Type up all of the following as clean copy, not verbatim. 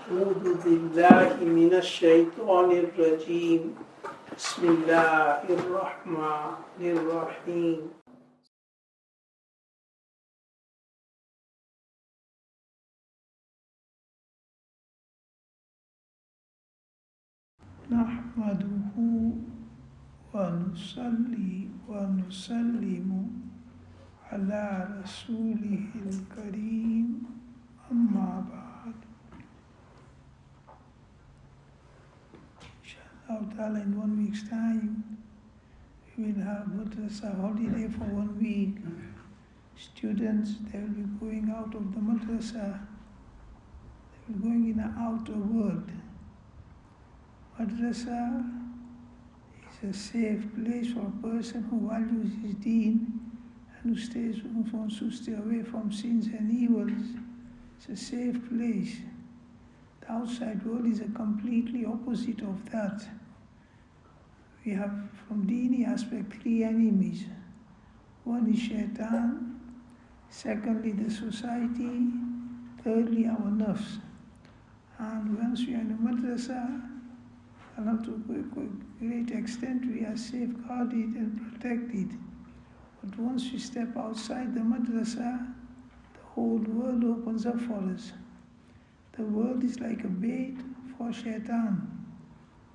أعوذ بالله من الشيطان الرجيم بسم الله الرحمن الرحيم نحمده ونصلي ونسلم على رسوله الكريم أما بعد. Inshallah, in 1 week's time, we will have madrasa holiday for 1 week. Students, they will be going out of the madrasa. They will be going in the outer world. Madrasa is a safe place for a person who values his deen and who wants to stay away from sins and evils. It's a safe place. The outside world is a completely opposite of that. We have, from Dini aspect, 3 enemies. One is Shaytaan, secondly the society, thirdly our nafs. And once we are in a madrasa, to a great extent we are safeguarded and protected. But once we step outside the madrasa, the whole world opens up for us. The world is like a bait for Shaytaan.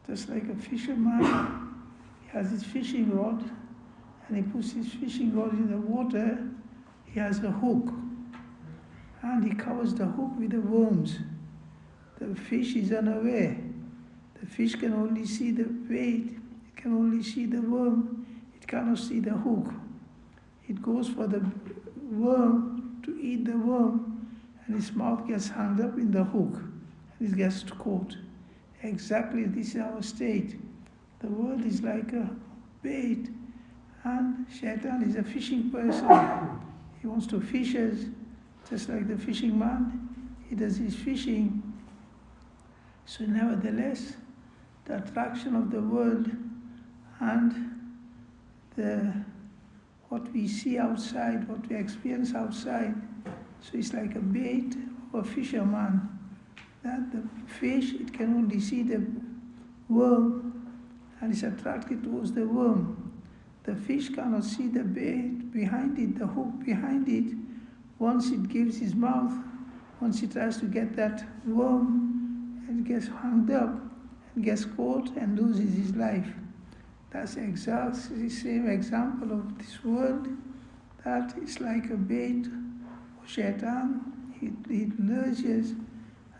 Just like a fisherman, he has his fishing rod, and he puts his fishing rod in the water, he has a hook, and he covers the hook with the worms. The fish is unaware. The fish can only see the bait, it can only see the worm, it cannot see the hook. It goes for the worm to eat the worm, and his mouth gets hung up in the hook, and it gets caught. Exactly this is our state. The world is like a bait, and Shaytaan is a fishing person. He wants to fish us, just like the fishing man, he does his fishing. So nevertheless, the attraction of the world and what we see outside, what we experience outside, so it's like a bait of a fisherman. That the fish, it can only see the worm and is attracted towards the worm. The fish cannot see the bait behind it, the hook behind it. Once it gives his mouth, once he tries to get that worm, and gets hung up and gets caught and loses his life. That's exactly the same example of this world, that is like a bait for Shaytaan. He lures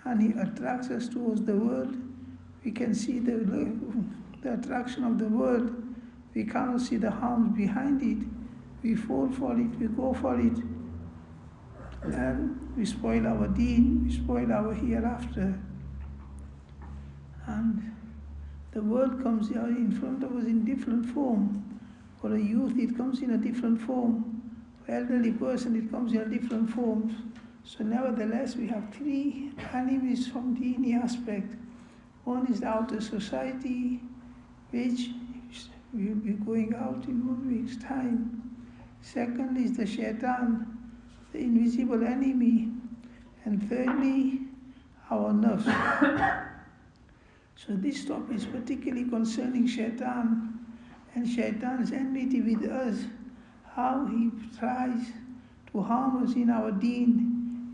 and he attracts us towards the world. We can see the attraction of the world. We cannot see the harms behind it. We fall for it, we go for it, and we spoil our deen, we spoil our hereafter. And the world comes out in front of us in different form. For a youth, it comes in a different form. For an elderly person, it comes in a different form. So nevertheless, we have 3 enemies from the Dini aspect. One is the outer society, which we will be going out in 1 week's time. Second is the Shaytaan, the invisible enemy. And thirdly, our nafs. So this topic is particularly concerning Shaytaan and Shaytaan's enmity with us, how he tries to harm us in our deen,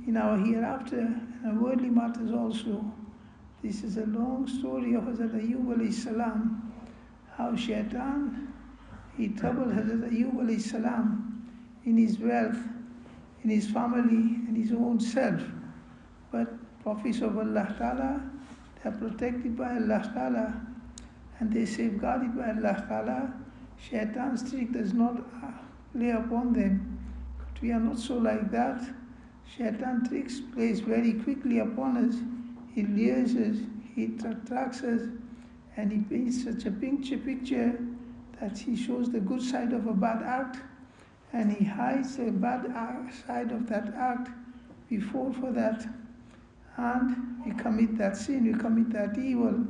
in our hereafter, and our worldly matters also. This is a long story of Hazrat Ayyub alayhi salam, how Shaytaan, he troubled Hazrat Ayyub alayhi salam in his wealth, in his family, and his own self. But prophets of Allah Ta'ala, they are protected by Allah Ta'ala, and they are safeguarded by Allah Ta'ala. Shaytaan's trick does not lay upon them. But we are not so like that. Shaytan tricks plays very quickly upon us. He lures us, he attracts us, and he paints such a picture that he shows the good side of a bad act, and he hides the bad side of that act. We fall for that, and we commit that sin, we commit that evil.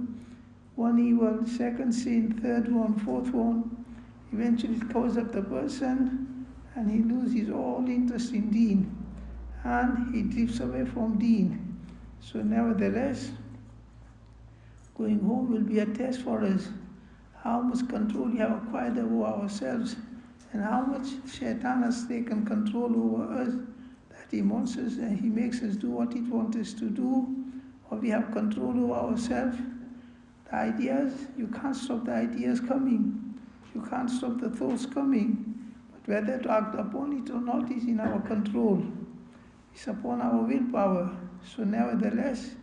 One evil, second sin, third one, fourth one. Eventually it covers up the person, and he loses all interest in deen, and he drifts away from deen. So nevertheless, going home will be a test for us. How much control we have acquired over ourselves, and how much Shaytaan has taken control over us, that he wants us and he makes us do what he wants us to do, or we have control over ourselves. The ideas, you can't stop the ideas coming. You can't stop the thoughts coming. But whether to act upon it or not is in our control. It's upon our willpower. So nevertheless,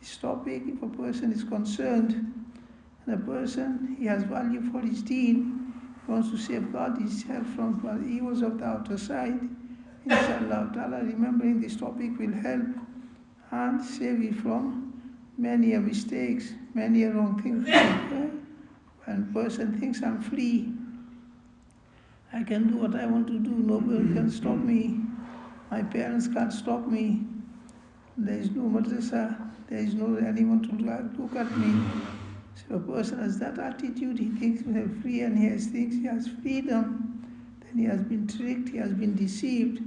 this topic, if a person is concerned, and a person, he has value for his deen, he wants to safeguard himself from the evils of the outer side, inshallah ta'ala, remembering this topic will help and save you from many mistakes, many wrong things. When a person thinks, I'm free, I can do what I want to do, nobody can stop me, my parents can't stop me, there is no madrasa, there is no anyone to look at me. So a person has that attitude, he thinks he's free and he thinks he has freedom, then he has been tricked, he has been deceived,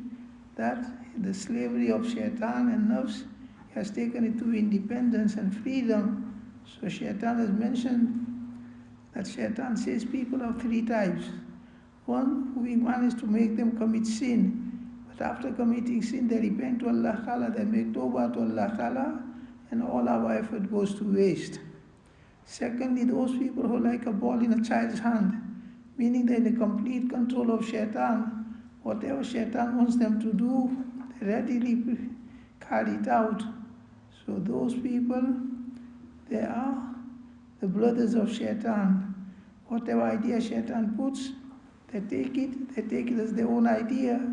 that the slavery of Shaytaan and nafs, he has taken it to independence and freedom. So Shaytaan has mentioned that Shaytaan says people of three types. One, who managed to make them commit sin, but after committing sin they repent to Allah Ta'ala, they make tawbah to Allah Ta'ala, and all our effort goes to waste. Secondly, those people who are like a ball in a child's hand, meaning they're in a complete control of Shaytaan. Whatever Shaytaan wants them to do, they readily carry it out. So those people, they are the brothers of Shaytaan. Whatever idea Shaytaan puts, they take it as their own idea,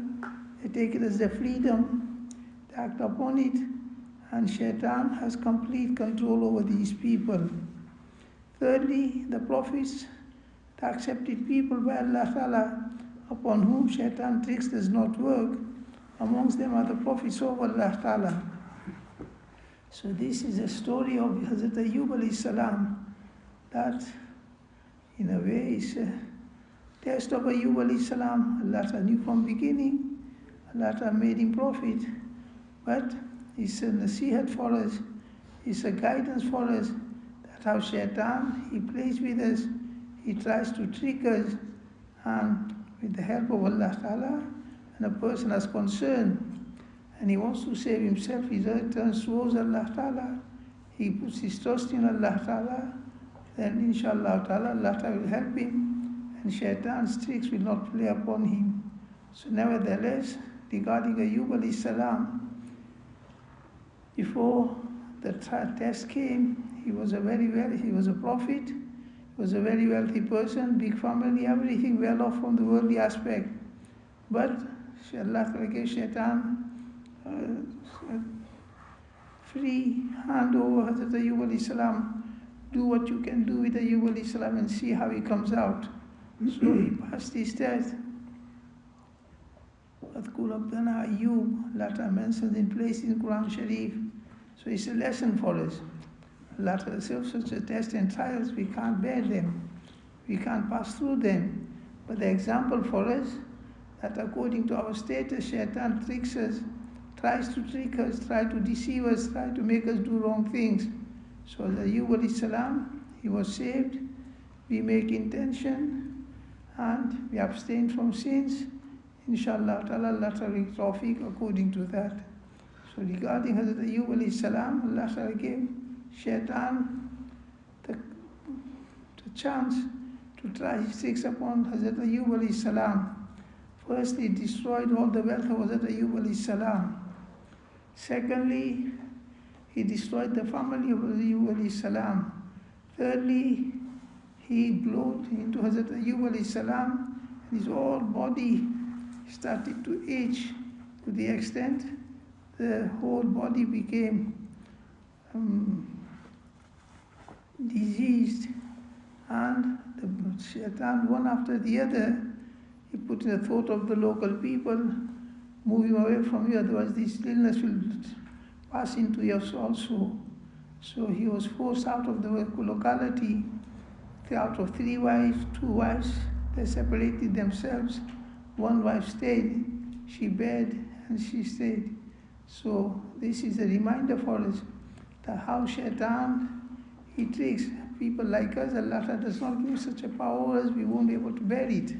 they take it as their freedom, they act upon it, and Shaytaan has complete control over these people. Thirdly, the prophets, the accepted people by Allah Ta'ala, upon whom Shaytaan tricks does not work. Amongst them are the prophets of Allah Ta'ala. So this is a story of Hazrat Ayyub alayhi salam, that in a way is a test of Ayyub alayhi salam. Allah Ta'ala knew from beginning, Allah Ta'ala made him prophet, but it's a nasihat for us, it's a guidance for us, how Shaytaan, he plays with us, he tries to trick us, and with the help of Allah Ta'ala, and a person has concern, and he wants to save himself, he turns towards Allah Ta'ala, he puts his trust in Allah Ta'ala, then inshallah Ta'ala, Allah Ta'ala will help him, and Shaytaan's tricks will not play upon him. So nevertheless, regarding Ayyub alayhi salam, before the test came, he was a prophet, he was a very wealthy person, big family, everything well off from the worldly aspect. But Allah gave Shaytaan free hand over Hazrat Ayyub alayhi salam. Do what you can do with Ayyub alayhi salam and see how he comes out. So he passed his test. Adhkur Abdana Ayyub, Allah mentions in places in Quran Sharif. So it's a lesson for us. Allah Ta'ala, such a test and trials, we can't bear them, we can't pass through them. But the example for us, that according to our status, Shaytaan tricks us, tries to trick us, try to deceive us, try to make us do wrong things. So Ayyub alayhi salam, he was saved, we make intention, and we abstain from sins. Inshallah ta'ala, Allah ta'ala tawfiq according to that. So regarding Hazrat Ayyub alayhi salam, Allah ta'ala gave Shaytaan the chance to try his tricks upon Hazrat Ayyub alayhi salam. First, he destroyed all the wealth of Hazrat Ayyub alayhi salam. Secondly, he destroyed the family of Ayyub alayhi salam. Thirdly, he blowed into Hazrat Ayyub alayhi salam, and his whole body started to itch to the extent the whole body became diseased, and the Shaytaan, one after the other, he put in the thought of the local people, move him away from you, otherwise this illness will pass into us also. So he was forced out of the locality. Out of 3 wives, 2 wives, they separated themselves. 1 wife stayed, she bed, and she stayed. So this is a reminder for us how Shaytaan, he tricks people like us. Allah does not give such a power as we won't be able to bear it.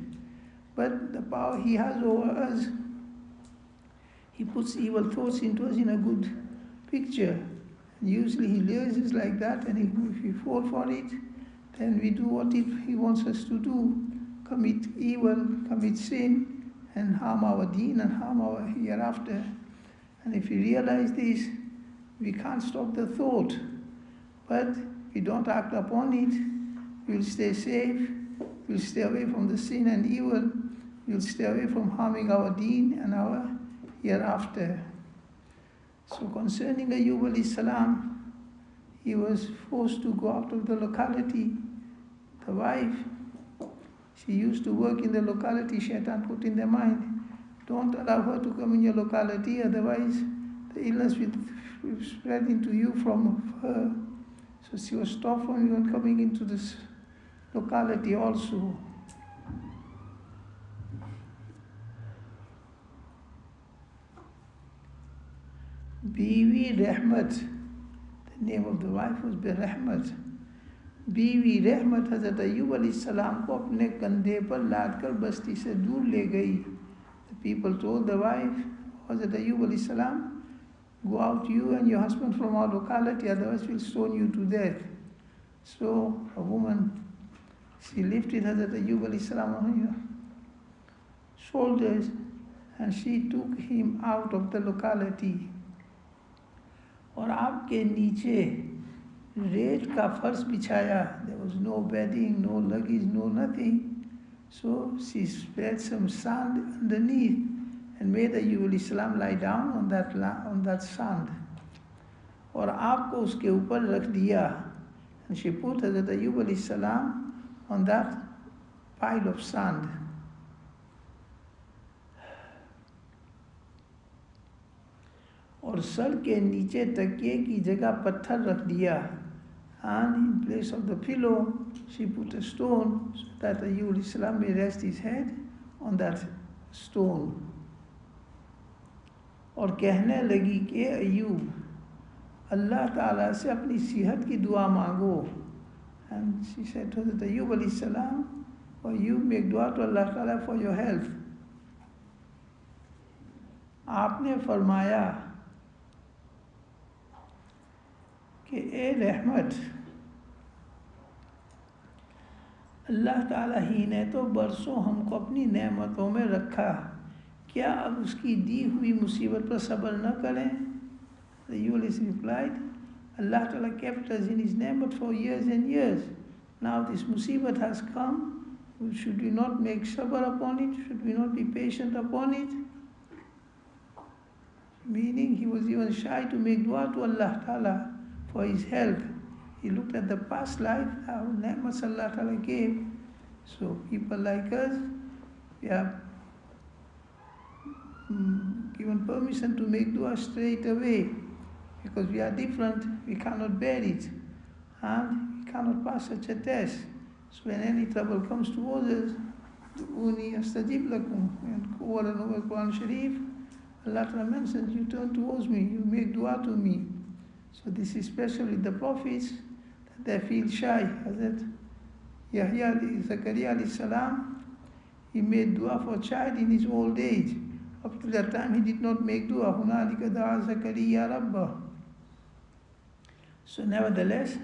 But the power he has over us, he puts evil thoughts into us in a good picture. And usually he lures us like that, and if we fall for it, then we do what he wants us to do, commit evil, commit sin, and harm our deen and harm our hereafter. And if we realize this, we can't stop the thought, but we don't act upon it, we'll stay safe, we'll stay away from the sin and evil, we'll stay away from harming our deen and our hereafter. So concerning Ayyub alayhi salam, he was forced to go out of the locality. The wife, she used to work in the locality. Shaytaan put in their mind, don't allow her to come in your locality, otherwise the illness will spread into you from her. So she was stopped from even coming into this locality also. Biwi Rahmat, the name of the wife was Rahmat. बीवी रहमत हज़रत अय्यूब अलैहिस्सलाम को अपने कंधे पर लादकर बस्ती से दूर ले गई. The people told the wife, Hazrat Ayyub alayhi salam, go out you and your husband from our locality, otherwise we'll stone you to death. So a woman, she lifted Hazrat Ayyub alayhi salam on her shoulders and she took him out of the locality. और आपके नीचे रेत का फर्श बिछाया. There was no bedding, no luggage, no nothing. So she spread some sand underneath and made Ayyub alayhi salam lie down on that sand. और आपको उसके ऊपर रख दिया. And she put Hazrat Ayyub alayhi salam on that pile of sand. और sir के नीचे तकिए की जगह पत्थर रख दिया. And in place of the pillow, she put a stone so that Ayyub alayhi salam may rest his head on that stone. और कहने लगी कि अय्यूब, अल्लाह ताला से अपनी सेहत की दुआ मांगो. And she said to Hazrat Ayyub alayhi salam, or you make dua to Allah Ta'ala for your health. आपने फरमाया कि ए रहमत, अल्लाह ताला ही ने तो बरसों हमको अपनी नेमतों में रखा, क्या अब उसकी दी हुई मुसीबत पर सब्र न करें? The Yulis replied, Allah Ta'ala kept us in His nemat for years and years. Now this musibat has come. Should we not make sabr upon it? Should we not be patient upon it? Meaning he was even shy to make dua to Allah Ta'ala for his health. He looked at the past life, how ni'mas Allah Ta'ala gave. So people like us, we are given permission to make dua straight away. Because we are different, we cannot bear it. And we cannot pass such a test. So when any trouble comes towards us, Uni astajib lakum, and over and over Quran Sharif, Allah Ta'ala mentions, you turn towards me, you make dua to me. So this is especially the prophets, that they feel shy. Hazrat Yahya Zakaria alayhi salam, he made dua for a child in his old age. Up to that time he did not make dua. Hunalika da'a Zakariya Rabbah. So nevertheless,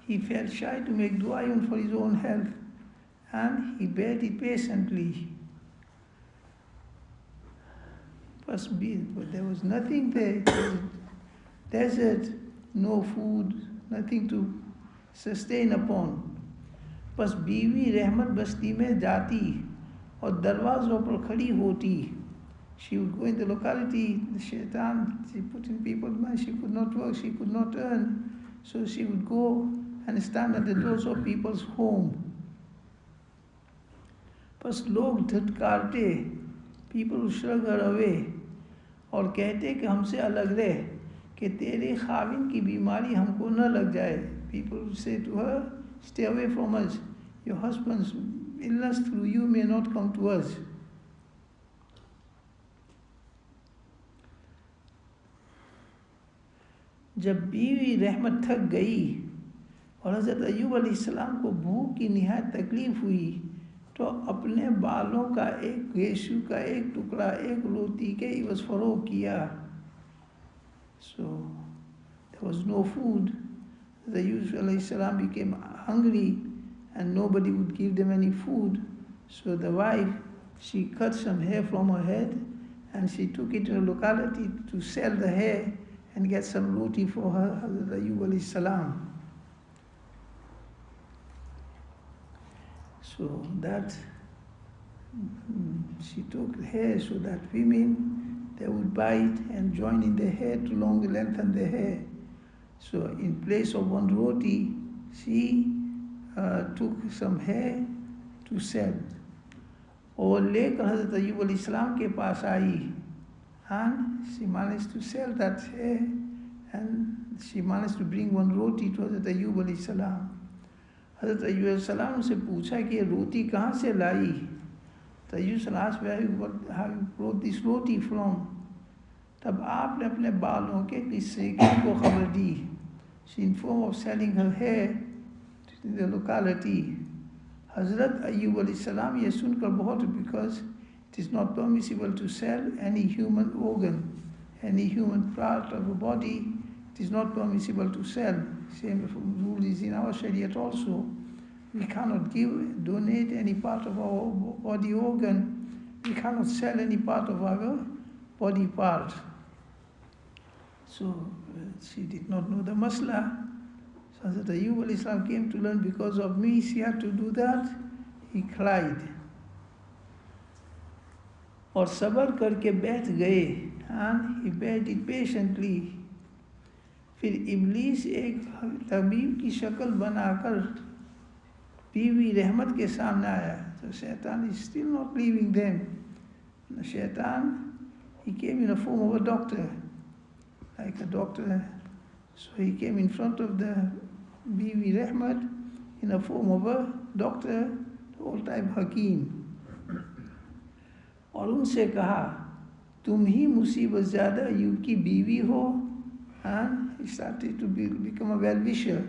he felt shy to make dua even for his own health. And he bared it patiently. But there was nothing there. There was desert, no food, nothing to sustain upon. बस बीवी रहमत बस्ती में जाती और दरवाज़ों पर खड़ी होती. She would go in the locality, the Shaytaan, she put in people's mind, she could not work, she could not earn. So she would go and stand at the doors of people's home. बस लोग धटकारते, people would shrug her away और कहते कि हमसे अलग रह, कि तेरे खाविन की बीमारी हमको न लग जाए. People would say to her, stay away from us, your husband's illness through you may not come to us. जब बीवी रहमत थक गई और हज़रत अय्यूब अलैहिस्सलाम को भूख की निहायत तकलीफ़ हुई तो अपने बालों का एक रेशू का एक टुकड़ा एक रोटी के इवज़ फ़रोग़ किया. So there was no food. The Ayyub अलैहिस्सलाम became hungry and nobody would give them any food. So the wife, she cut some hair from her head and she took it to a locality to sell the hair and get some roti for her Hazrat Ayyub alayhi salam. So that she took hair so that women, they would buy it and join in the hair to lengthen the hair. So in place of one roti, she took some hair to sell. और लेकर हज़रत अय्यूब अलैहिस्सलाम के पास आई and she managed to sell that hair and she managed to bring one roti to हज़रत अय्यूब अलैहिस्सलाम. हज़रत अय्यूब अलैहिस्सलाम से पूछा कि ये रोटी कहाँ से लाई. तो अय्यूब asked where you brought this roti from. तब आपने अपने बालों के किस्से को खबर दी. She informed of selling her hair to the locality. Hazrat Ayyub alayhi salam ये सुनकर बहुत, because it is not permissible to sell any human organ, any human part of a body. It is not permissible to sell. Same rule is in our Shariat also. We cannot donate any part of our body organ. We cannot sell any part of our body part. So she did not know the masla. So Hazrat Ayyub alayhi salam came to learn, because of me she had to do that. He cried. और सब्र करके बैठ गए and he bear it patiently. फिर इब्लीस एक तबीब की शक्ल बनाकर बीवी रहमत के सामने आया. So Shaytaan is still not leaving them. Shaytaan, he came in the form of a doctor, like a doctor. So he came in front of the Bibi Rahmat in the form of a doctor, all-time Hakim. और उनसे कहा, तुम ही मुसीबत ज़्यादा अय्यूब की बीवी हो. And he started to become a well-wisher.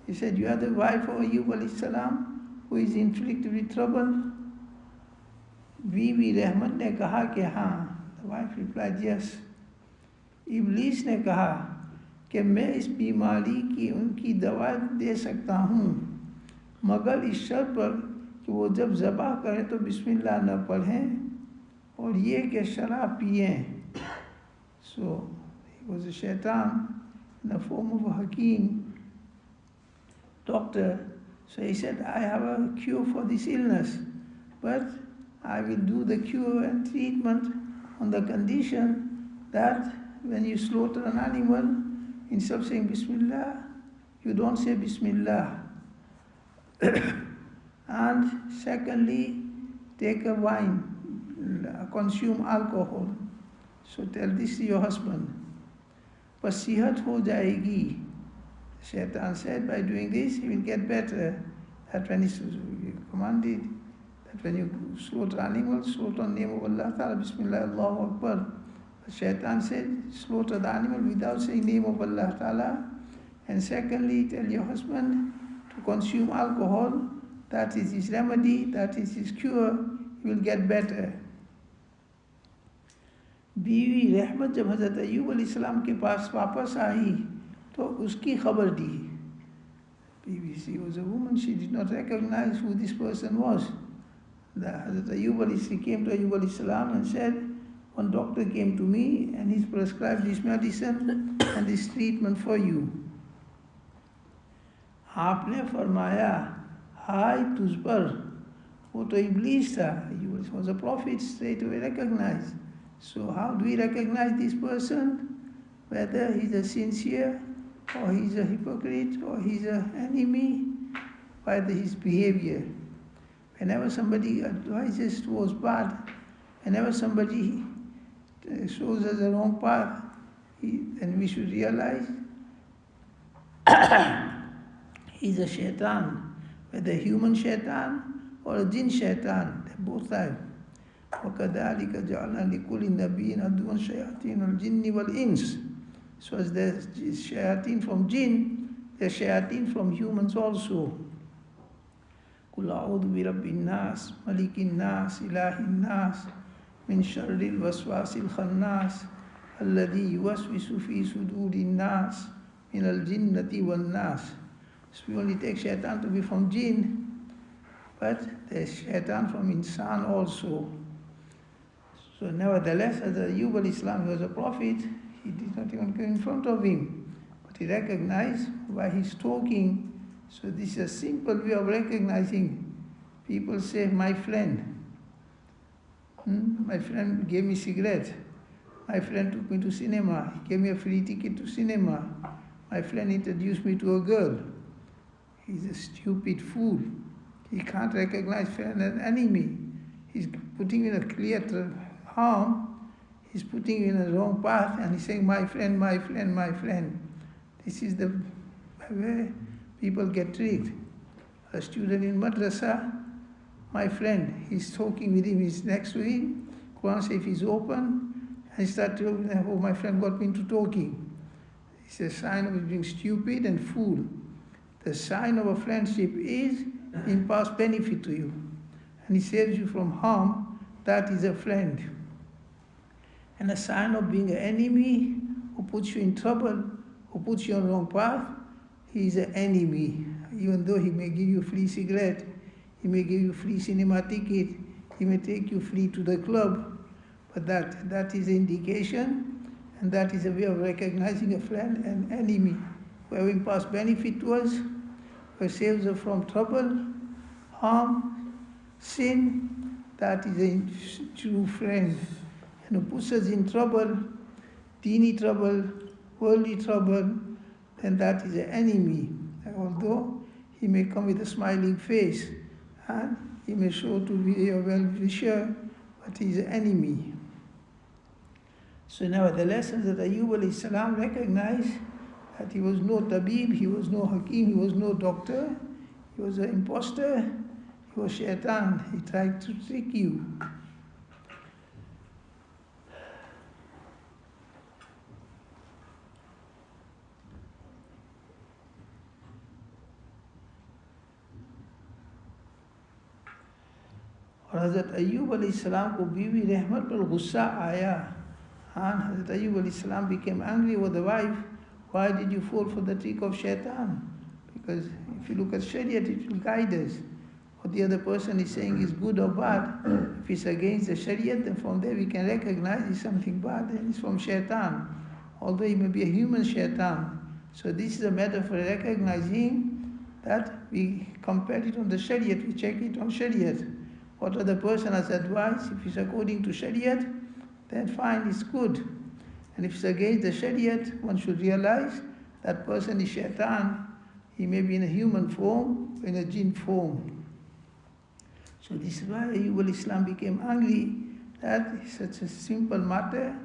He said, you are the wife of Ayyub alayhi salam, who is inflicted with trouble. Bibi Rahmat ने कहा कि हाँ. The wife replied, yes. इब्लीस ने कहा कि मैं इस बीमारी की उनकी दवा दे सकता हूँ, मगर इस शर्त पर कि वो जब ज़बह करें तो बिस्मिल्लाह न पढ़ें और ये कि शराब पिएं. So he was a Shaytaan in the form of a Hakim, doctor. So he said, I have a cure for this illness, but I will do the cure and treatment on the condition that when you slaughter an animal, instead of saying Bismillah, you don't say Bismillah. And secondly, take a wine, consume alcohol. So tell this to your husband. Pasihat ho jayegi. Shaytaan said, by doing this, he will get better. That when he commanded, that when you slaughter animals, slaughter in the name of Allah Ta'ala, Bismillah, Allahu Akbar. Shaytaan said, slaughter the animal without saying name of Allah Ta'ala. And secondly, tell your husband to consume alcohol. That is his remedy, that is his cure. He will get better. बीवी रहमत जब हज़रत अय्यूब अलैहिस्सलाम के पास वापस आई तो उसकी खबर दी. She was a woman, she did not recognize who this person was. The Hazrat Ayyub alayhi came to Ayyub alayhi and said, one doctor came to me and he's prescribed this medicine and this treatment for you. आपने फरमाया, हाय तुझ पर, वो तो इब्लीस था. He was a prophet, straight away recognized. So how do we recognize this person? Whether he's a sincere, or he's a hypocrite, or he's an enemy, by his behavior. Whenever somebody advises towards bad, whenever somebody shows us the wrong path, then we should realize he's a Shaytaan, whether human Shaytaan or a jinn Shaytaan, they both have. وَكَذَلِكَ جَعَلْنَا لِكُلِّ نَبِيٍّ عَدُوًّا شَيَاطِينَ الْجِنِّ وَالْإِنسِ. So as there's shayateen from jinn, there's shayateen from humans also. قل أعوذ برب الناس ملك الناس إله الناس من شر الوسواس الخناس الذي يوسوس في صدور الناس من الجنة والناس. So we only take shaitan to be from jinn, but there's shaitan from insan also. So nevertheless, as Ayyub al-Islam, he was a prophet, he did not even go in front of him, but he recognized why he's talking. So this is a simple way of recognizing. People say, my friend gave me cigarette. My friend took me to cinema. He gave me a free ticket to cinema. My friend introduced me to a girl. He's a stupid fool. He can't recognize friend and enemy. He's putting you in a clear harm. He's putting you in a wrong path, and he's saying, my friend, my friend, my friend. This is the way people get tricked. A student in madrasa, my friend, he's talking with him, he's next to him. Quran says if he's open, and he starts talking, oh, my friend got me into talking. It's a sign of being stupid and fool. The sign of a friendship is in past benefit to you, and he saves you from harm. That is a friend. And a sign of being an enemy who puts you in trouble, who puts you on the wrong path, he is an enemy. Even though he may give you free cigarette, he may give you free cinema ticket, he may take you free to the club, but that is an indication, and that is a way of recognizing a friend and enemy. Whoever past benefit to us, who saves us from trouble, harm, sin, that is a true friend. And who puts us in trouble, teeny trouble, worldly trouble, then that is an enemy. Although he may come with a smiling face and he may show to be a well-wisher, but he is an enemy. So nevertheless, that Ayyub al-Salam recognized that he was no tabib, he was no hakim, he was no doctor, he was an imposter, he was shaitan, he tried to trick you. और हज़रत अय्यूब अलैहिस्सलाम को बीवी रहमत पर गुस्सा आया. And Hazrat Ayyub al-Salam became angry with the wife. Why did you fall for the trick of Shaytaan? Because if you look at Shariat, it will guide us. What the other person is saying is good or bad. If it's against the Shariat, then from there we can recognize it's something bad, and it's from Shaytaan. Although it may be a human Shaytaan. So this is a matter for recognizing that we compare it on the Shariat, we check it on Shariat. What other person has advised, if it's according to Shariat, then fine, it's good. And if it's against the Shariat, one should realize that person is Shaitan. He may be in a human form or in a jinn form. So this is why Ayyub al-Islam became angry, that it's such a simple matter.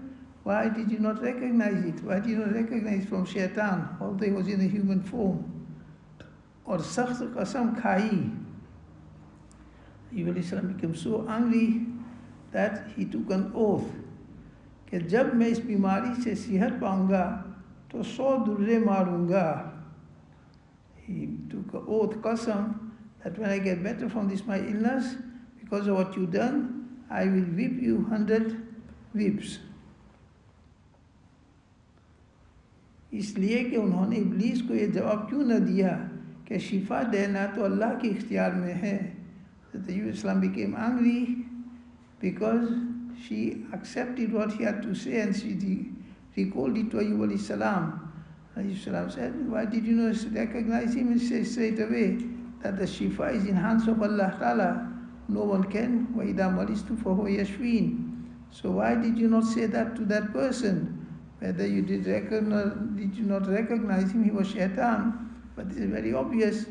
Why did you not recognize it? Why did you not recognize it from Shaitan, although he was in a human form? Or sakht qasam khai. Ayyub al-Islam became so angry that he took an oath कि जब मैं इस बीमारी से सेहत पाऊंगा तो 100 दुर्रे मारूंगा. He took an oath, qasam, that when I get better from this my illness, because of what you done, I will whip you 100 whips. इसलिए कि उन्होंने इब्लीस को ये जवाब क्यों न दिया कि शिफा देना तो अल्लाह के इख्तियार में है. That the Islam became angry because she accepted what he had to say, and she recalled it to Ayyub alayhi salam. Ayyub salam said, why did you not recognize him and say straight away that the shifa is in hands of Allah Ta'ala? No one can. وَإِذَا مَرِضْتُ فَهُوَ يَشْفِينِ. So why did you not say that to that person? Whether you did you not recognize him, he was shaitan. But this is very obvious.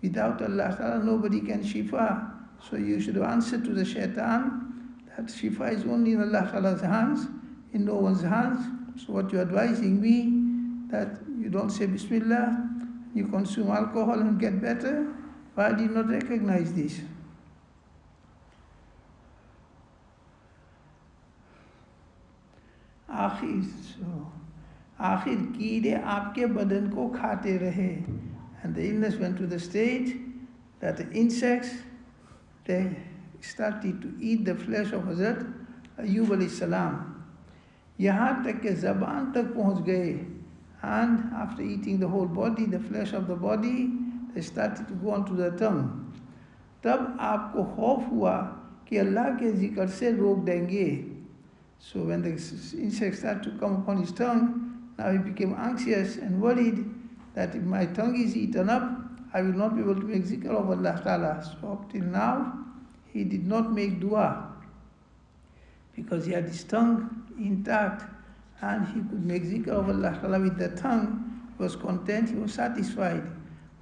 Without Allah Ta'ala, nobody can shifa. So you should answer to the shaitan that shifa is only in Allah Ta'ala's hands, in no one's hands. So what you're advising me, that you don't say Bismillah, you consume alcohol and get better, why do you not recognize this? आखिर कीड़े आपके बदन को खाते रहे. And the illness went to the stage that the insects, they started to eat the flesh of Hazrat Ayyub alayhi salam. यहाँ तक के ज़बान तक पहुँच गए. And after eating the whole body, the flesh of the body, they started to go on to the tongue. तब आपको खौफ हुआ कि अल्लाह के जिक्र से रोक देंगे. So when the insects started to come upon his tongue, now he became anxious and worried that if my tongue is eaten up, I will not be able to make zikr of Allah Ta'ala. So up till now, he did not make dua because he had his tongue intact and he could make zikr of Allah Ta'ala with the tongue. He was content, he was satisfied.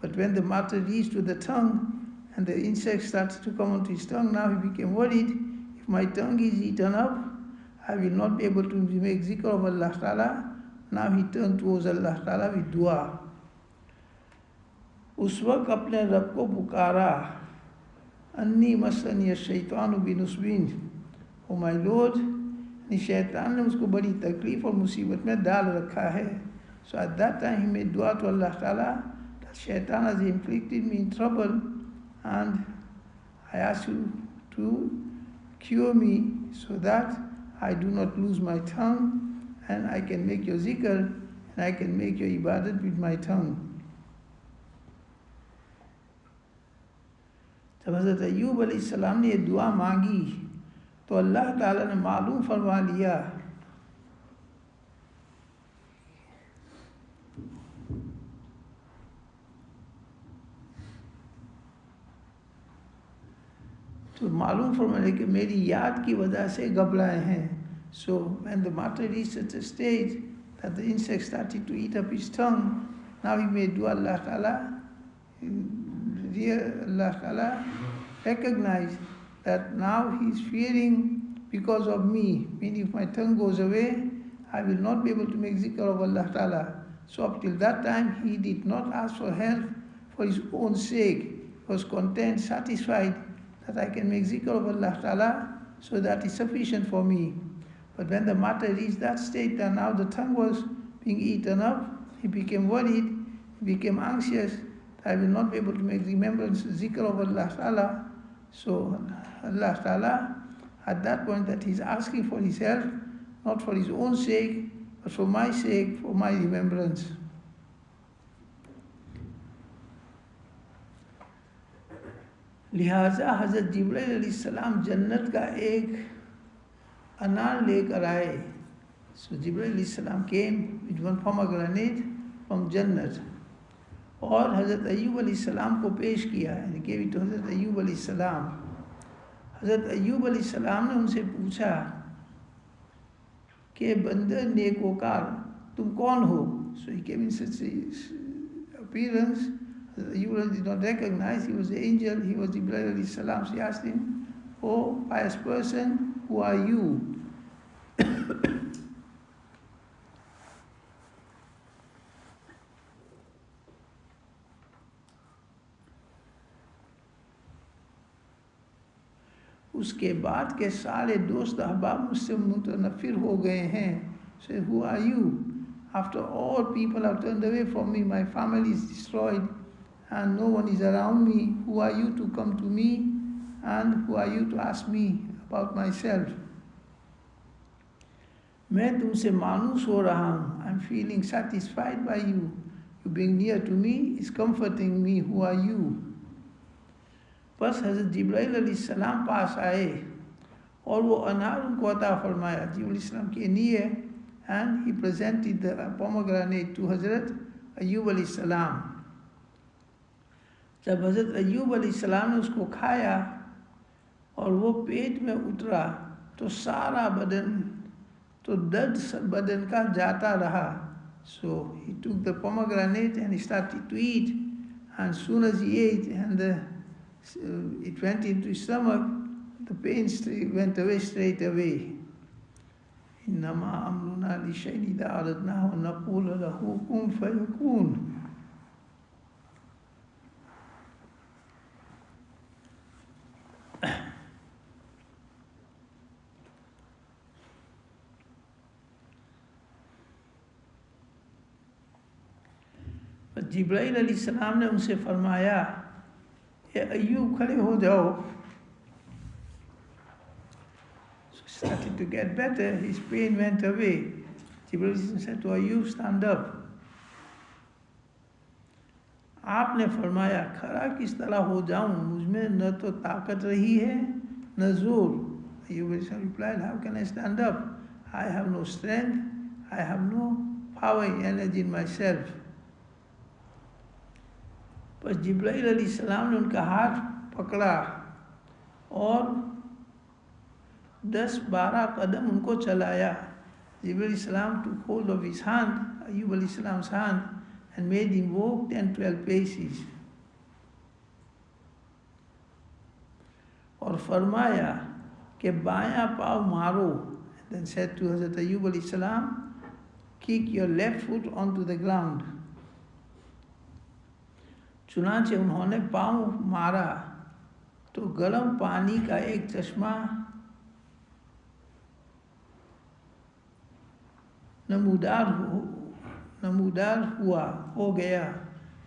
But when the matter reached to the tongue and the insects started to come onto his tongue, now he became worried. If my tongue is eaten up, I will not be able to make zikr of Allah Ta'ala. Now he turned towards Allah Ta'ala with dua. उस वक्त अपने रब को पुकारा, अन्नी मसनी शैतान बिनुस्बिन, oh my Lord, शैतान ने उसको बड़ी तकलीफ और मुसीबत में डाल रखा है. So at that time he made dua to Allah Ta'ala that Shaytaan has inflicted me in trouble and I ask you to cure me so that I do not lose my tongue and I can make your zikr and I can make your ibadat with my tongue. जब हज़रत अय्यूब अलैहिस्सलाम ने ये दुआ मांगी तो अल्लाह ताला ने मालूम फरमा लिया तो मालूम फरमा लिया कि मेरी याद की वजह से घबराए हैं. So when the matter reached such a stage that the insect started to eat up his tongue, now he made dua Allah Ta'ala. Allah Ta'ala recognized that now he is fearing because of me, meaning if my tongue goes away, I will not be able to make zikr of Allah Ta'ala. So up till that time, he did not ask for help for his own sake. He was content, satisfied that I can make zikr of Allah Ta'ala, so that is sufficient for me. But when the matter reached that state that now the tongue was being eaten up, he became worried, he became anxious, I will not be able to make remembrance, zikr of Allah Ta'ala. So Allah Ta'ala, at that point that he's asking for his help, not for his own sake, but for my sake, for my remembrance. लिहाजा हज़रत जिब्राइल अलैहिस्सलाम जन्नत का एक अनार लेकर आए. So Jibreel अलैहिस्सलाम came with one pomegranate from Jannat. और हज़रत अय्यूब अलैहिस्सलाम को पेश किया, यानी gave it to हज़रत अय्यूब अलैहिस्सलाम. हज़रत अय्यूब अलैहिस्सलाम ने उनसे पूछा कि बंदे नेकोकार तुम कौन हो? So he came in such appearance. Ayyub did not recognize he was the angel, he was Jibreel alayhi salam. She asked him, "Oh pious person, who are you?" उसके बाद के सारे दोस्त अहबाब मुझसे मुतनफिर हो गए हैं. Say, who are you? After all people have turned away from me, my family is destroyed and no one is around me. Who are you to come to me and who are you to ask me about myself? मैं तुमसे मानूस हो रहा हूँ. I'm feeling satisfied by you. You being near to me is comforting me. Who are you? बस हज़रत जिब्राइल अलैहिस्सलाम पास आए और वो अनार उनको अता फरमाया. जिब्राइल अलैहिस्सलाम के लिए and he presented the pomegranate to हज़रत अय्यूब अलैहिस्सलाम. जब हज़रत अय्यूब अलैहिस्सलाम ने उसको खाया और वो पेट में उतरा तो सारा बदन तो दर्द बदन का जाता रहा. So he took the pomegranate and he started to eat, and as soon as he ate and it went into his stomach, the pain went away straight away. إنما أمرنا لشيء إذا أردناه أن نقول له كن فيكون. Jibrail अलैहिस्सलाम ने उनसे फरमाया, ये अय्यूब खड़े हो जाओ. So he started to get better, his pain went away. Jibreel said to Ayyub, stand up. आपने फरमाया, खड़ा किस तरह हो जाऊं, मुझमें न तो ताकत रही है न जोर. Ayyub replied, how can I stand up? I have no strength, I have no power, energy in myself. पर जिब्राईल अलैहिस्सलाम ने उनका हाथ पकड़ा और 10-12 कदम उनको चलाया. Jibreel अलैहिस्सलाम took hold of his hand, Ayyub अलैहिस्सलाम's hand, and made him walk 10-12 paces. और फरमाया कि बायां पाँव मारो. Then said to Hazrat Ayyub अलैहिस्सलाम, kick your left foot onto the ground. चुनांचे उन्होंने पाँव मारा तो गर्म पानी का एक चश्मा नमूदार हो गया.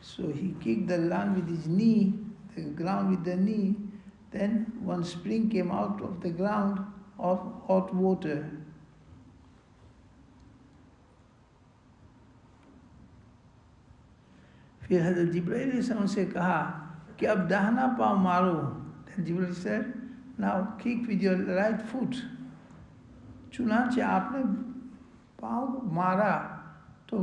So he kicked the land with his knee, the ground with the knee. Then one spring came out of the ground of hot water. फिर हज़रत जिब्राईल ने उनसे कहा कि अब दाहिना पाँव मारो. Then Jibreel said, now kick with your right foot. चुनांचे आपने पाँव मारा तो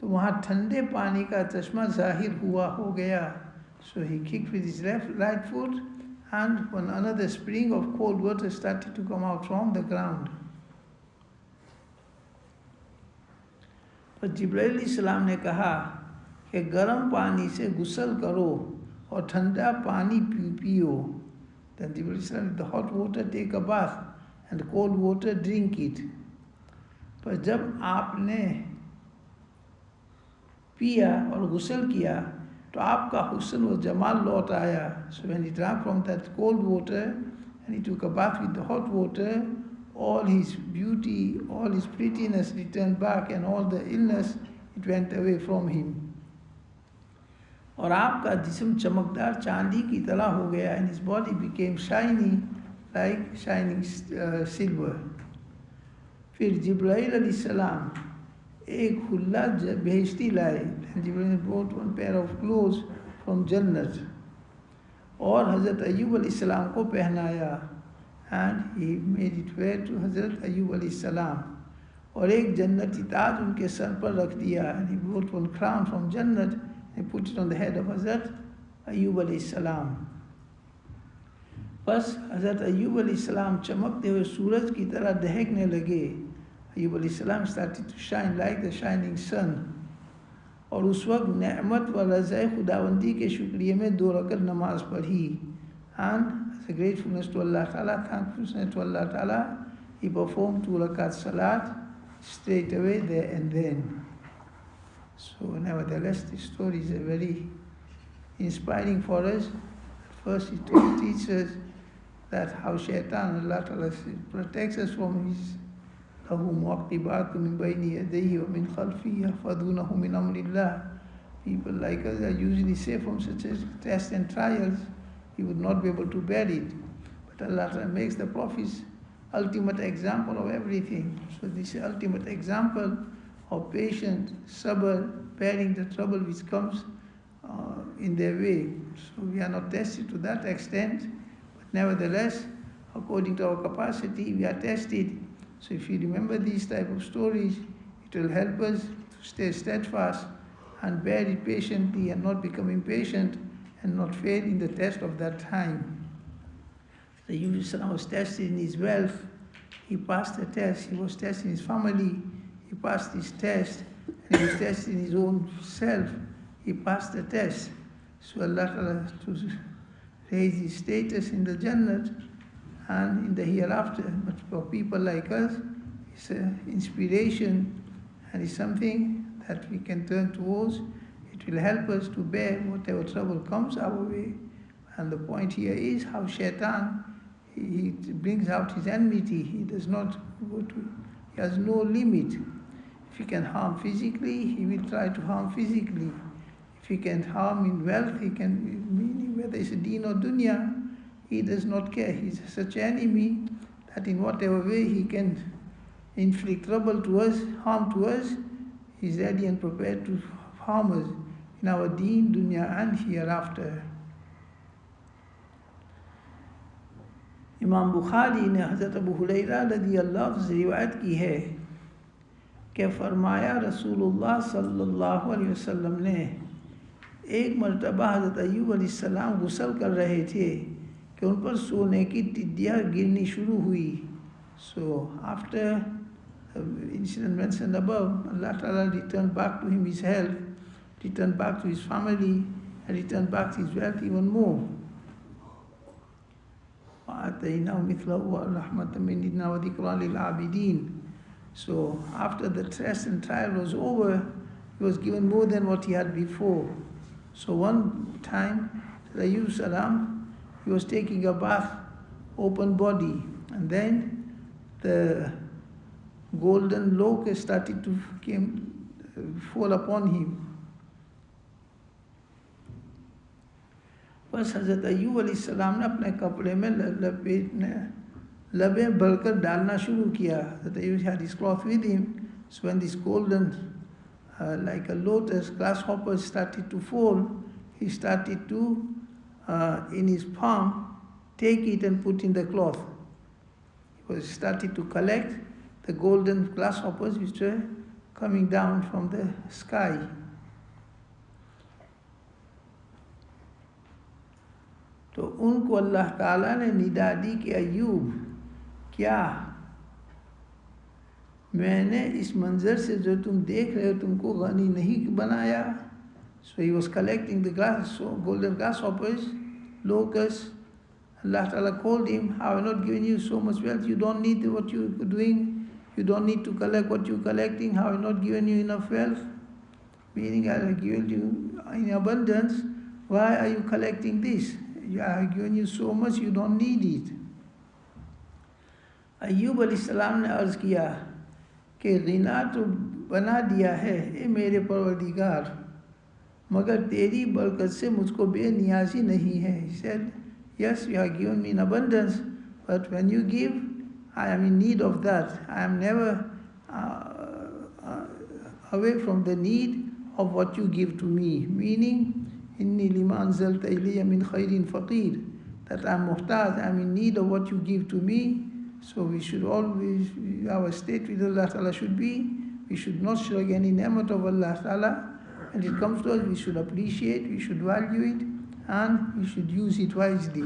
वहाँ ठंडे पानी का चश्मा जाहिर हो गया. So he kicked with his right foot, and when another spring of cold water started to come out from the ground. पर जिब्राईल अलैहिस्सलाम ने कहा कि गर्म पानी से गुस्ल करो और ठंडा पानी पियो. Then Jibreel said, the hot water take a bath and cold water drink it. पर जब आपने पिया और गुस्ल किया तो आपका हुस्न और जमाल लौट आया. So when he drank from that cold water and he took a bath with the hot water, all his beauty, all his prettiness returned back, and all the illness, it went away from him. और आपका जिस्म चमकदार चांदी की तरह हो गया, and his body became shiny like shining silver. फिर जिब्राईल अलैहिस्सलाम एक हुल्ला बेहश्ती लाए. Jibrail brought one pair of clothes from Jannat और हज़रत अय्यूब अलैहिस्सलाम को पहनाया, and he made it wear to हज़रत अय्यूब अलैहिस्सलाम. और एक जन्नती ताज उनके सर पर रख दिया, and he brought one crown from Jannat and put it on the head of हज़रत अय्यूब अलैहिस्सलाम. बस हज़रत अय्यूब अलैहिस्सलाम चमकते हुए सूरज की तरह दहकने लगे. अय्यूब अलैहिस्सलाम started to shine like the shining sun. और उस वक्त नेमत व रज़ाए खुदावंदी के शुक्रिया में 2 रकत नमाज पढ़ी. And as a gratefulness to Allah Ta'ala, thankfulness to Allah Ta'ala, he performed 2 rakat salat straight away there and then. So nevertheless, this story is very inspiring for us. First, it teaches us that how Shaytaan, Allah Ta'ala protects us from his له معقبات من بين يديه ومن خلفه يحفظونه من أمر الله. People like us are usually safe from such tests and trials. He would not be able to bear it. But Allah makes the prophets ultimate example of everything. So this is ultimate example of patience, sabr, bearing the trouble which comes in their way. So we are not tested to that extent, but nevertheless, according to our capacity, we are tested. So if you remember these type of stories, it will help us to stay steadfast and bear it patiently and not become impatient and not fail in the test of that time. The Yusuf was tested in his wealth. He passed the test. He was tested in his family. He passed his test. And he was tested in his own self. He passed the test. So Allah to raise his status in the Jannat and in the hereafter. But for people like us, it's an inspiration and it's something that we can turn towards. It will help us to bear whatever trouble comes our way. And the point here is how Shaytaan, he brings out his enmity. He does not go to, he has no limit. If he can harm physically, he will try to harm physically. If he can harm in wealth, he can, meaning whether it's a deen or dunya, he does not care. He's such an enemy that in whatever way he can inflict trouble to us, harm to us, he's ready and prepared to harm us in our deen, dunya and hereafter. इमाम बुखारी ने हज़रत अबू हुरैरा रज़ियल्लाहु से रिवायत की है कि फरमाया रसूलुल्लाह सल्लल्लाहु अलैहि वसल्लम ने एक मर्तबा हज़रत अय्यूब अलैहिस्सलाम गुस्ल कर रहे थे कि उन पर सोने की टिड्डियाँ गिरनी शुरू हुई. So after the incident mentioned above, Allah Ta'ala returned back to him his health, returned back to his family, and returned back to his wealth even more. So after the test and trial was over, he was given more than what he had before. So one time, Ayyub Salam, he was taking a bath, open body, and then the golden locust started to fall upon him. बस हज़रत अय्यूब अलैहिस्सलाम ने अपने कपड़े में लबें भरकर डालना शुरू किया. That Ayyub had his cloth with him. So when this golden, like a lotus, grasshopper started to fall, he started to, in his palm, take it and put in the cloth. He was started to collect the golden grasshoppers which were coming down from the sky. तो उनको अल्लाह ताला ने निदा दी कि अय्यूब, क्या मैंने इस मंजर से जो तुम देख रहे हो तुमको गनी नहीं बनाया? So he was collecting the golden grasshoppers, locusts. Allah Ta'ala called him, have I not given you so much wealth? You don't need what you're doing. You don't need to collect what you're collecting. Have I not given you enough wealth? Meaning I have given you in abundance. Why are you collecting this? I have given you so much, you don't need it. अय्यूब अलैहिस्सलाम ने अर्ज़ किया कि गिना तो बना दिया है ए मेरे परवरदिगार, मगर तेरी बरकत से मुझको बेनियाज़ी नहीं है. He said, yes, you have given me in abundance, but when you give, I am in need of that. I am never away from the need of what you give to me. Meaning, Inni lima anzalta ilayya min khairin faqir, that I am muhtaj, I am in need of what you give to me. So we should always, our state with Allah Ta'ala should be, we should not shrug any ni'mat of Allah Ta'ala. And it comes to us, we should appreciate, we should value it, and we should use it wisely.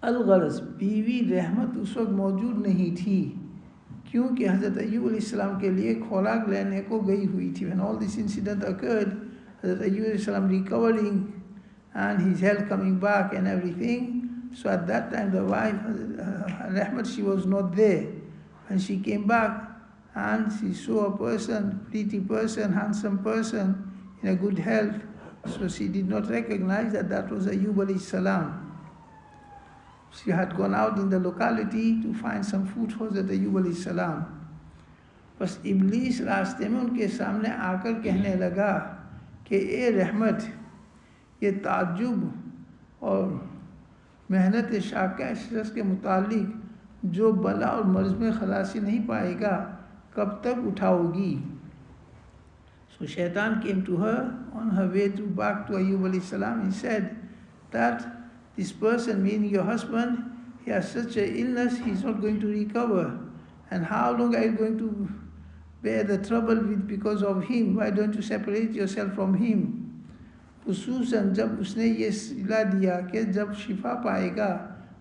Al-Gharz, बीवी रहमत उस वक्त मौजूद नहीं थी क्योंकि हज़रत अय्यूब अलैहिस्सलाम के लिए खुराक लेने को गई हुई थी. When all this incident occurred, Hazrat Ayyub अलैहिस्सलाम recovering and his health coming back and everything. So at that time the wife, Rahmat, she was not there. When she came back and she saw a person, pretty person, handsome person in a good health, so she did not recognize that that was Ayyub alaihissalam. She had gone out in the locality to find some food for Hazrat Ayyub alaihissalam. बस इब्लीस रास्ते में उनके सामने आकर कहने लगा कि ए रहमत, ये ताज्जुब और मेहनत शाका इस शख्स के मुतालिक जो बला और मर्ज़ में खलासी नहीं पाएगा, कब तक उठाओगी? So Shaytaan came to her on her way to back to Ayyub alayhi salam. He said that this person, meaning your husband, he has such an illness, he's not going to recover. And how long are you going to bear the trouble with because of him? Why don't you separate yourself from him? खुसूसन जब उसने ये सिला दिया कि जब शिफा पाएगा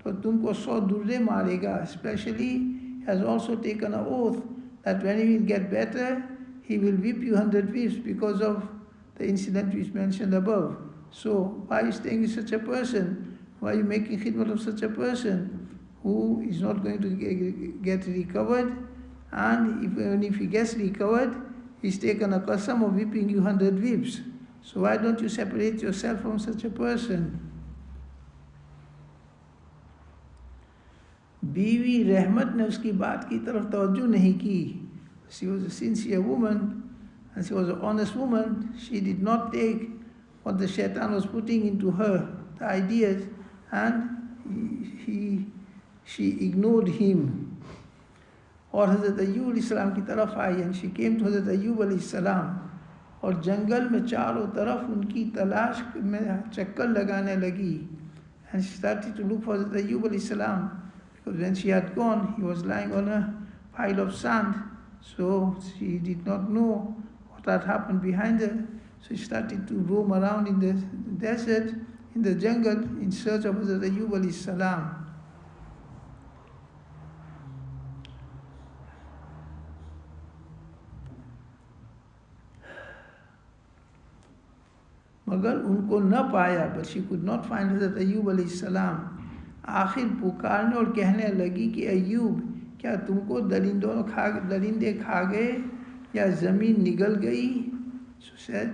तो तुमको 100 दुर्रे मारेगा. Especially, he has also taken an oath that when he will get better, he will whip you 100 whips because of the incident which mentioned above. So, why are you staying with such a person? Why are you making khidmat of such a person who is not going to get recovered? And even if he gets recovered, he's taken a qasam of whipping you 100 whips. So why don't you separate yourself from such a person? बीवी रहमत ने उसकी बात की तरफ तवज्जो नहीं की. She was a sincere woman and she was an honest woman. She did not take what the Shaytaan was putting into her, the ideas, and she ignored him. और हज़रत अय्यूब अलैहिस्सलाम की तरफ आई and she came to हज़रत अय्यूब अलैहिस्सलाम और जंगल में चारों तरफ उनकी तलाश में चक्कर लगाने लगी. And she started to look for हज़रत अय्यूब अलैहिस्सलाम because when she had gone, he was lying on a pile of sand. So she did not know what had happened behind her. So she started to roam around in the desert, in the jungle, in search of Hazrat Ayyub alayhi salam. मगर उनको न पाया, but she could not find Hazrat Ayyub alayhi salam. आखिर पुकारने और कहने लगी कि अय्यूब, क्या तुमको दरिंदे खा गए या ज़मीन निगल गई? So said,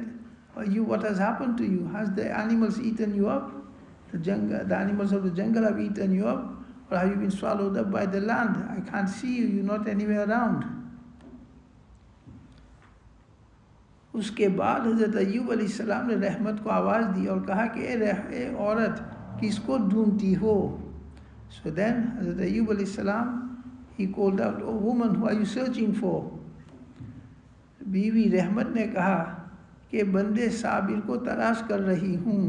Ayyub, what has happened to you? Has the animals eaten you up? The animals of the jungle have eaten you up? Or have you been swallowed up by the land? I can't see you, you're not anywhere around. उसके बाद हज़रत अय्यूब अलैहिस्सलाम ने रहमत को आवाज़ दी और कहा कि ए औरत, किसको ढूंढती हो? So then Hazrat Ayyub alayhi salam, he called out, "Oh woman, who are you searching for?" बीवी रहमत ने कहा कि बंदे साबिर को तलाश कर रही हूँ.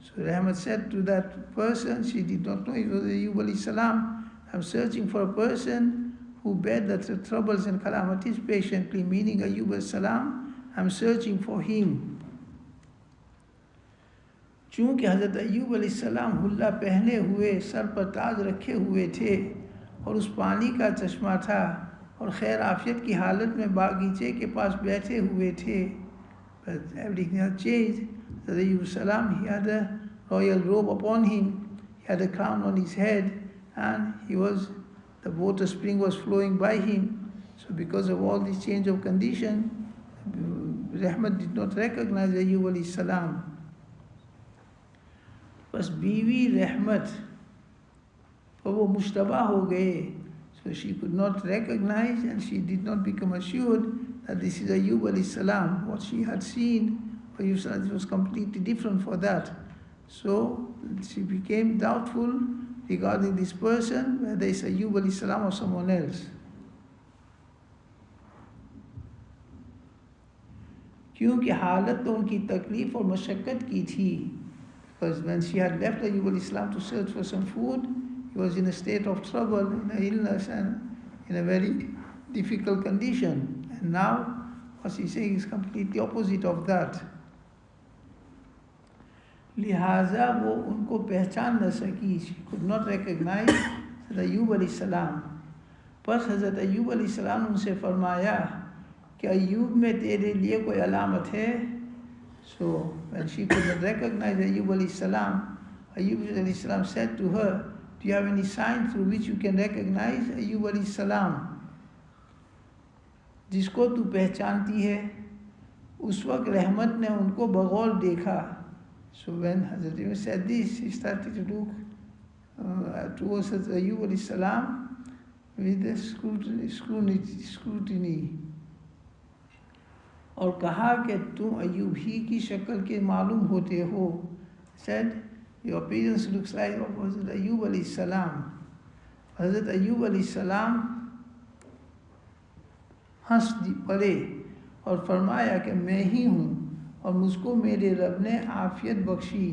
So Rahmat said to that person, she did not know it was Ayyub alayhi salam, "I'm searching for a person who bear the troubles and calamities patiently," meaning Ayyub alayhi salam, I'm searching for him. चूँकि हज़रत अय्यूब अलैहिस्सलाम हुल्ला पहने हुए sir पर ताज रखे हुए थे और उस पानी का चश्मा था और खैर आफियत की हालत में बागीचे के पास बैठे हुए थे. But everything had changed. Hज़रत अय्यूब अलैहिस्सलाम, he had a royal robe upon him, he had a crown on his head, and the water spring was flowing by him. So because of all this change of condition, Rahmat did not recognize Ayyub alayhi salam. बस बीवी रहमत पर वो मुश्तबा हो गए. So she could not recognize and she did not become assured that this is Ayyub alayhi salam. What she had seen, Ayyub salam was completely different for that. So she became doubtful regarding this person, whether it's Ayyub alayhi salam or someone else. क्योंकि हालत तो उनकी तकलीफ और मशक्क़त की थी. Because when she had left Ayyub alayhi salam to search for some food, he was in a state of trouble, in an illness and in a very difficult condition. And now what she's saying is completely opposite of that. लिहाजा वो उनको पहचान न सकी. She could not recognize Ayyub alayhi salam. बस हज़रत अय्यूब अलैहि सलाम उनसे फरमाया कि अय्यूब में तेरे लिए कोई अलामत है? So when she could not recognize Ayyub alayhi salam, Ayyub alayhi salam said to her, "Do you have any sign through which you can recognize Ayyub alayhi salam? जिसको तू पहचानती है." उस वक्त रहमत ने उनको बगौर देखा. So when Hazrat Ayyub said this, he started to look towards Ayyub alayhi salam with the scrutiny. और कहा कि तुम अय्यूब ही की शक्ल के मालूम होते हो. Said, your appearance looks like Hazrat Ayyub alayhi salam. Hazrat Ayyub alayhi salam हंस पड़े और फरमाया कि मैं ही हूँ और मुझको मेरे रब ने आफियत Bakshi.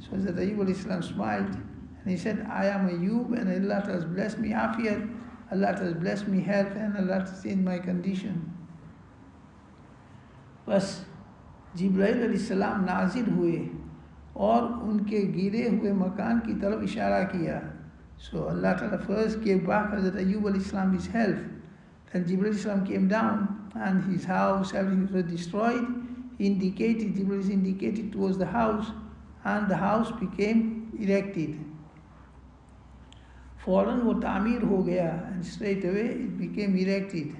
So Hazrat Ayyub alayhi salam smiled and he said, I am Ayyub and Allah has blessed me afiyat, Allah has blessed me health and Allah has changed my condition. बस जिब्राइल अलैहिस्सलाम नाजिल हुए और उनके गिरे हुए मकान की तरफ इशारा किया. So Allah Ta'ala first gave back Hazrat Ayyub alayhi his health. Then Jibreel alayhi came down and his house, everything was destroyed. Jibreel indicated towards the house and the house became erected. फौरन वो तामीर हो गया and straight away it became erected.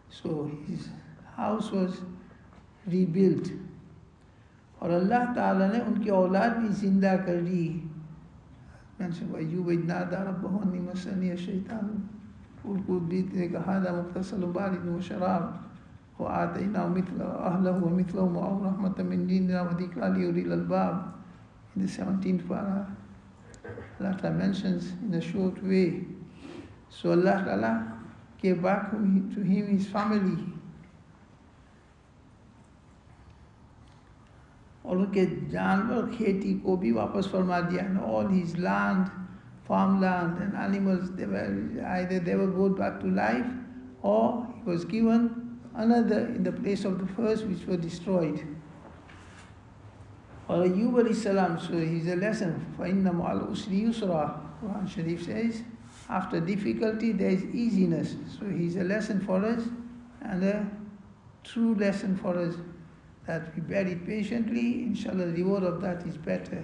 So his house was rebuilt. और अल्लाह ताला ने उनकी औलाद भी जिंदा कर दी. mentioned, Ayyub idh nada rabbahu anni massaniya shaytaan urkud bitnika hadha mughtasalun baridun wa sharab wa ataynahu mithla ahlahu wa mithlahu ma'ahu rahmatan min indina wa dhikra li ulil albab. In the 17th para, Allah Ta'ala mentions in a short way. So Allah Ta'ala gave back to him his family. और उनके जानवर खेती को भी वापस फरमा दिया, and all his land, farmland and animals, either they were brought back to life or he was given another in the place of the first which were destroyed. Or Ayyub alayhi salam, so he's a lesson. فَإِنَّ مَعَ الْعُسْرِ يُسْرًا. Quran Sharif says, after difficulty there is easiness. So he's a lesson for us and a true lesson for us, that we bear it patiently, inshallah the reward of that is better.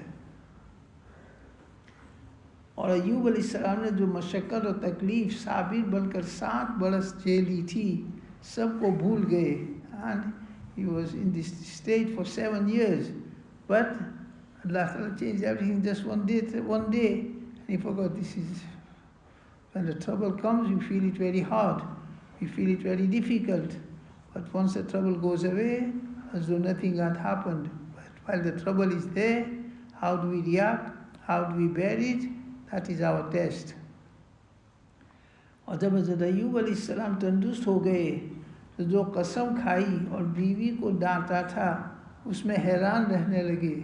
और अय्यूब अलैहिस्सलाम ने जो मशक्क़त और तकलीफ साबिर बनकर 7 बरस झेली थी, सबको भूल गए. And he was in this state for 7 years. But Allah Ta'ala changed everything just one day, and he forgot this is, when the trouble comes, we feel it very hard, we feel it very difficult. But once the trouble goes away, as though nothing had happened. But while the trouble is there, how do we react? How do we bear it? That is our test. और जब हज़रत अय्यूब अलैहिस्सलाम तंदुरुस्त हो गए, तो जो कसम खाई और बीवी को डांटा था, उसमें हैरान रहने लगे.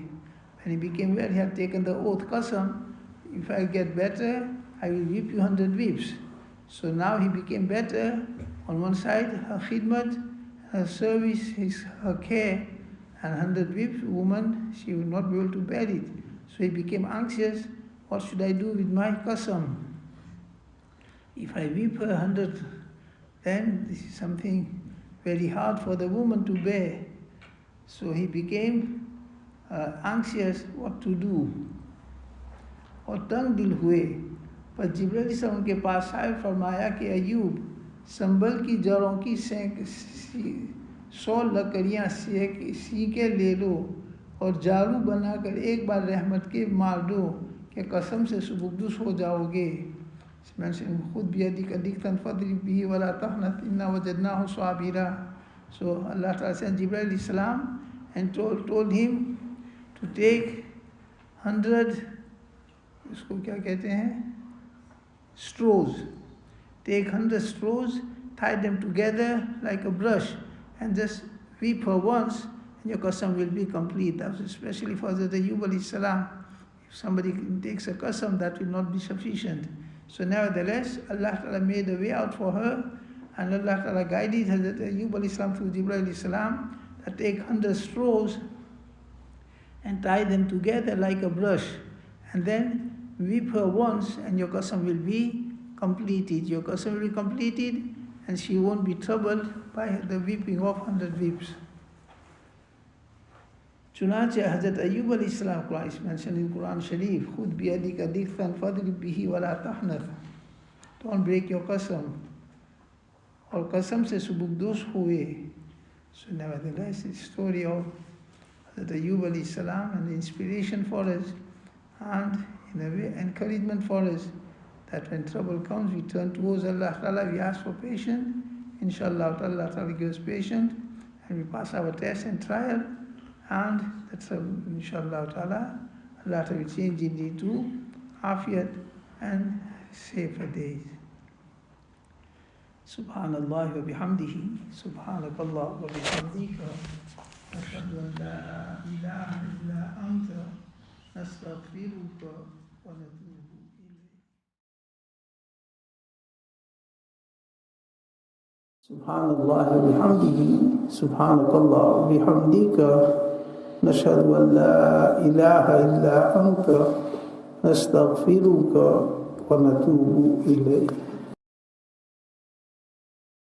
When he became aware, he had taken the oath qasam, if I get better, I will whip you 100 whips. So now he became better. On one side, her khidmat, her service, her care, and 100 whips, woman, she would not be able to bear it. So he became anxious. What should I do with my qasam? If I whip her 100, then this is something very hard for the woman to bear. So he became anxious what to do. और तंग दिल हुए, पर जिब्रील अलैहिस्सलाम के पास आए, फरमाया कि अय्यूब, संभल की जड़ों की 100 लकड़ियाँ सीके ले लो और जालू बनाकर एक बार रहमत के मार दो कि कसम से सुबुकदुस हो जाओगे. खुद भी अधिक अधिकतन फद्रिब बिही वला तहनत इन्ना वजदनाहु Sabira. So Allah Ta'ala sent Jibreel alayhi salam and told him to take 100, इसको क्या कहते हैं, straws. Take 100 straws, tie them together like a brush, and just weep her once, and your qasam will be complete. That was especially for the Ayyub alayhi salam. If somebody takes a qasam, that will not be sufficient. So nevertheless, Allah Ta'ala made a way out for her, and Allah Ta'ala guided Hazrat Ayyub alayhi salam through Jibreel alayhi salam, that take 100 straws and tie them together like a brush, and then weep her once, and your qasam will be completed. Your qasam will be completed, and she won't be troubled by the weeping of 100 weeps. Chunanche Hazrat Ayyub alayhi salam, Quran is mentioned in Quran Sharif, Khud biyadika dikthan fadrib bihi wala tahnath. Don't break your qasam. और कसम से सुबुकदोश हुए. So nevertheless, it's the story of Hazrat Ayyub alayhi salam and the inspiration for us, and in a way encouragement for us, that when trouble comes, we turn towards Allah Ta'ala, we ask for patience. Inshallah, Allah Ta'ala gives patience, and we pass our test and trial, and that's inshallah Ta'ala, Allah Ta'ala will change it into afiyat and safer days. Subhanallah wa bihamdihi, subhanakallah wa bihamdika, ashhadu an la ilaha illa anta, nastaghfiruka wa natubu ilayk. Subhanallah wa bihamdihi, subhanakallah wa bihamdika, nashhadu an la ilaha illa anta, nastaghfiruka wa natubu ilayk.